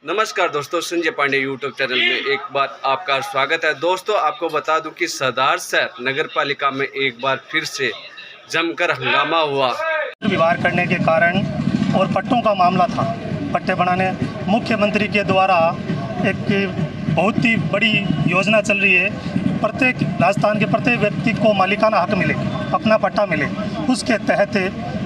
नमस्कार दोस्तों, Sanjay Pandey YouTube channel में एक बार आपका स्वागत है। दोस्तों, आपको बता दूं कि सरदार शहर नगर पालिका में एक बार फिर से जमकर हंगामा हुआ। व्यवहार करने के कारण और पट्टों का मामला था। पट्टे बनाने मुख्यमंत्री के द्वारा एक बहुत ही बड़ी योजना चल रही है। प्रत्येक राजस्थान के प्रत्येक व्यक्ति को मालिकाना हक मिले, अपना पट्टा मिले। उसके तहत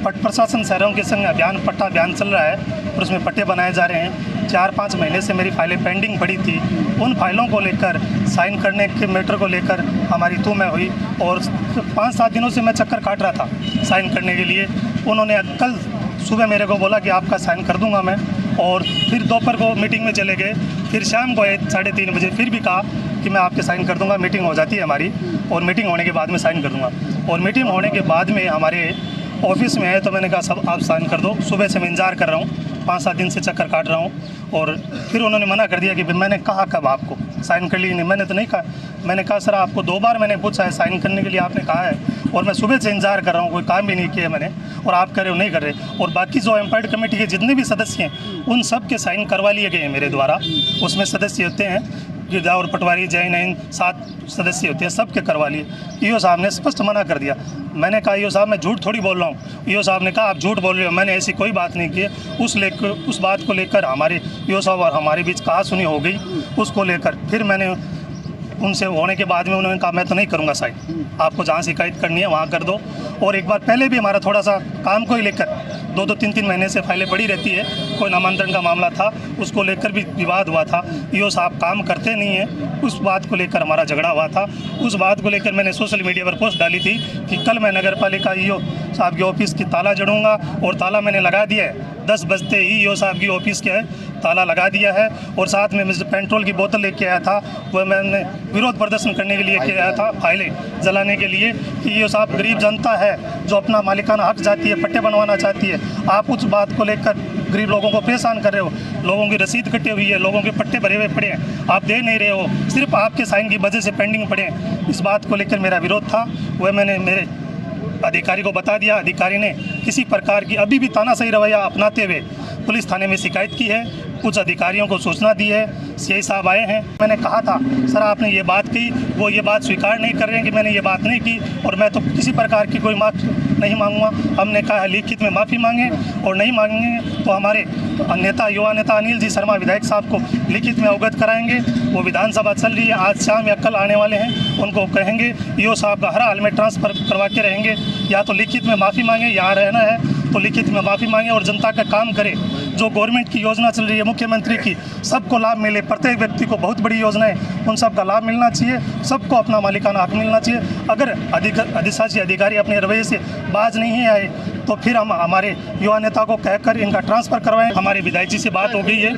पट प्रशासन शहरों के संग पट्टा अभियान चल रहा है और उसमें पट्टे बनाए जा रहे हैं। 4-5 महीने से मेरी फाइलें पेंडिंग पड़ी थी। उन फाइलों को लेकर साइन करने के मैटर को लेकर हमारी तू मैं हुई और 5-7 दिनों से मैं चक्कर काट रहा था साइन करने के लिए। उन्होंने कल सुबह मेरे को बोला कि आपका साइन कर दूंगा मैं, और फिर दोपहर को मीटिंग में चले गए। फिर शाम को 3:30 बजे फिर भी कहा कि मैं आपके साइन कर दूंगा। मीटिंग हो जाती है हमारी और मीटिंग होने के बाद में साइन कर दूंगा। और मीटिंग होने के बाद में हमारे ऑफिस में है तो मैंने कहा सब आप साइन कर दो। सुबह से मैं इंतज़ार कर रहा हूँ, 5-7 दिन से चक्कर काट रहा हूँ। और फिर उन्होंने मना कर दिया कि मैंने कहा कब आपको साइन कर ली? नहीं, मैंने तो नहीं कहा। मैंने कहा सर आपको 2 बार मैंने पूछा है साइन करने के लिए, आपने कहा है और मैं सुबह से इंतज़ार कर रहा हूँ, कोई काम भी नहीं किया मैंने, और आप कह रहे हो नहीं कर रहे। और बाकी जो एम्प्लॉयड कमेटी के जितने भी सदस्य हैं उन सब के साइन करवा लिए गए हैं मेरे द्वारा। उसमें सदस्य होते हैं गिरजा और पटवारी, जैन इन 7 सदस्य होते हैं, सबके करवा लिए। ईओ साहब ने स्पष्ट मना कर दिया। मैंने कहा ईओ साहब मैं झूठ थोड़ी बोल रहा हूँ। ईओ साहब ने कहा आप झूठ बोल रहे हो, मैंने ऐसी कोई बात नहीं की। उस बात को लेकर हमारे ईओ साहब और हमारे बीच कहा सुनी हो गई। उसको लेकर फिर मैंने उनसे होने के बाद में उन्होंने कहा मैं तो नहीं करूँगा साइन, आपको जहाँ शिकायत करनी है वहाँ कर दो। और एक बार पहले भी हमारा थोड़ा सा काम को ही लेकर 2-3 महीने से फाइलें पड़ी रहती है, कोई नामांतरण का मामला था, उसको लेकर भी विवाद हुआ था। ईओ साहब काम करते नहीं हैं, उस बात को लेकर हमारा झगड़ा हुआ था। उस बात को लेकर मैंने सोशल मीडिया पर पोस्ट डाली थी कि कल मैं नगर पालिका ईओ साहब की ऑफिस की ताला जड़ूंगा, और ताला मैंने लगा दिया है। 10 बजते ही ईओ साहब की ऑफिस के ताला लगा दिया है। और साथ में मैं पेट्रोल की बोतल लेके आया था, वह मैंने विरोध प्रदर्शन करने के लिए किया आया था, फाइलें जलाने के लिए कि ईओ साहब गरीब जनता है जो अपना मालिकाना हक चाहती है, पट्टे बनवाना चाहती है। आप उस बात को लेकर गरीब लोगों को परेशान कर रहे हो। लोगों की रसीद कटी हुई है, लोगों के पट्टे भरे हुए पड़े हैं, आप दे नहीं रहे हो, सिर्फ आपके साइन की वजह से पेंडिंग पड़े हैं। इस बात को लेकर मेरा विरोध था, वह मैंने मेरे अधिकारी को बता दिया। अधिकारी ने किसी प्रकार की अभी भी तानाशाही रवैया अपनाते हुए पुलिस थाने में शिकायत की है, कुछ अधिकारियों को सूचना दी है, सीआई साहब आए हैं। मैंने कहा था सर आपने ये बात की, वो ये बात स्वीकार नहीं कर रहे हैं कि मैंने ये बात नहीं की, और मैं तो किसी प्रकार की कोई माफ़ी नहीं मांगूंगा। हमने कहा है लिखित में माफ़ी मांगे, और नहीं मांगेंगे तो हमारे नेता युवा नेता अनिल जी शर्मा विधायक साहब को लिखित में अवगत कराएंगे। वो विधानसभा चल रही है, आज शाम या कल आने वाले हैं, उनको कहेंगे ईओ साहब का हर हाल में ट्रांसफ़र करवा के रहेंगे। या तो लिखित में माफ़ी मांगे, यहाँ रहना है तो लिखित में माफ़ी मांगे और जनता का काम करे। जो गवर्नमेंट की योजना चल रही है मुख्यमंत्री की, सबको लाभ मिले। प्रत्येक व्यक्ति को बहुत बड़ी योजना है, उन सब का लाभ मिलना चाहिए, सबको अपना मालिकाना हक मिलना चाहिए। अगर अधिशासी अधिकारी अपने रवैये से बाज नहीं आए तो फिर हम हमारे युवा नेता को कहकर इनका ट्रांसफ़र करवाएं। हमारे विधायक जी से बात हो गई है,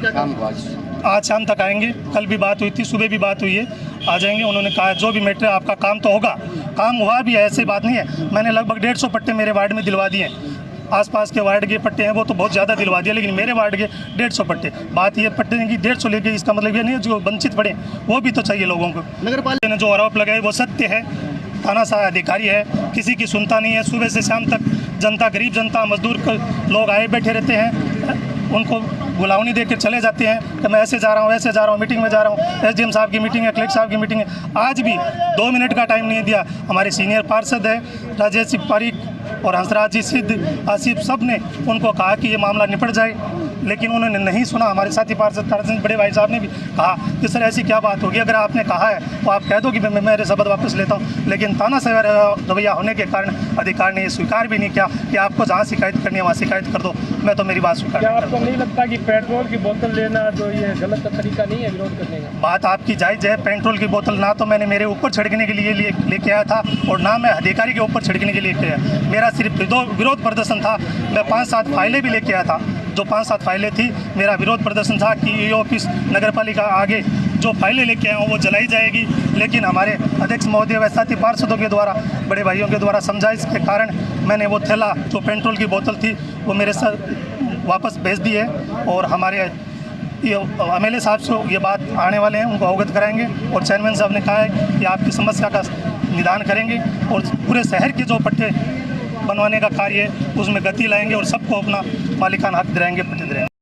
आज शाम तक आएंगे। कल भी बात हुई थी, सुबह भी बात हुई है, आ जाएंगे। उन्होंने कहा जो भी मैटर है आपका काम तो होगा, काम हुआ भी है, ऐसी बात नहीं है। मैंने लगभग 150 पट्टे मेरे वार्ड में दिलवा दिए हैं। आसपास के वार्ड के पट्टे हैं वो तो बहुत ज़्यादा दिलवा दिया, लेकिन मेरे वार्ड के 150 पट्टे। बात ये पट्टे की 150 लेके, इसका मतलब ये नहीं है जो वंचित पड़े वो भी तो चाहिए लोगों को। नगर पालिका ने जो आरोप लगाए वो सत्य है। तानाशाह अधिकारी है, किसी की सुनता नहीं है। सुबह से शाम तक जनता, गरीब जनता, मजदूर लोग आए बैठे रहते हैं, उनको बुलावनी देकर चले जाते हैं कि मैं ऐसे जा रहा हूँ, ऐसे जा रहा हूँ, मीटिंग में जा रहा हूँ। एसडीएम साहब की मीटिंग है, कलेक्टर साहब की मीटिंग है, आज भी 2 मिनट का टाइम नहीं दिया। हमारे सीनियर पार्षद है राजेश पारीक और हंसराज जी, सिद्ध, आसिफ, सब ने उनको कहा कि ये मामला निपट जाए, लेकिन उन्होंने नहीं सुना। हमारे साथी पार्षद बड़े भाई साहब ने भी कहा कि सर ऐसी क्या बात होगी, अगर आपने कहा है तो आप कह दो कि मैं मेरे शब्द वापस लेता हूँ। लेकिन तानाशाही रवैया होने के कारण अधिकारी ने ये स्वीकार भी नहीं किया कि आपको जहाँ शिकायत करनी है वहाँ शिकायत कर दो। मैं तो मेरी बात स्वीकार। क्या आपको नहीं लगता कि पेट्रोल की बोतल लेना जो ये गलत तरीका नहीं है विरोध करने का? बात आपकी जायज़ है। पेट्रोल की बोतल ना तो मैंने मेरे ऊपर छिड़कने के लिए लेके आया था, और ना मैं अधिकारी के ऊपर छिड़कने के लिए लेके आया। मेरा सिर्फ विरोध प्रदर्शन था। मैं 5-7 फाइलें भी लेके आया था, जो 5-7 फाइलें थी। मेरा विरोध प्रदर्शन था कि ईओ ऑफिस नगर पालिका आगे जो फाइलें लेके आया हूँ वो जलाई जाएगी। लेकिन हमारे अध्यक्ष महोदय व साथी पार्षदों के द्वारा, बड़े भाइयों के द्वारा समझाइश के कारण मैंने वो थैला जो पेट्रोल की बोतल थी वो मेरे साथ वापस भेज दी है। और हमारे एमएलए साहब से ये बात आने वाले हैं, उनको अवगत कराएंगे। और चेयरमैन साहब ने कहा है कि आपकी समस्या का निदान करेंगे और पूरे शहर के जो पट्टे बनवाने का कार्य है उसमें गति लाएंगे और सबको अपना मालिकाना हक दिलाएंगे, पट्टे दिलाएंगे।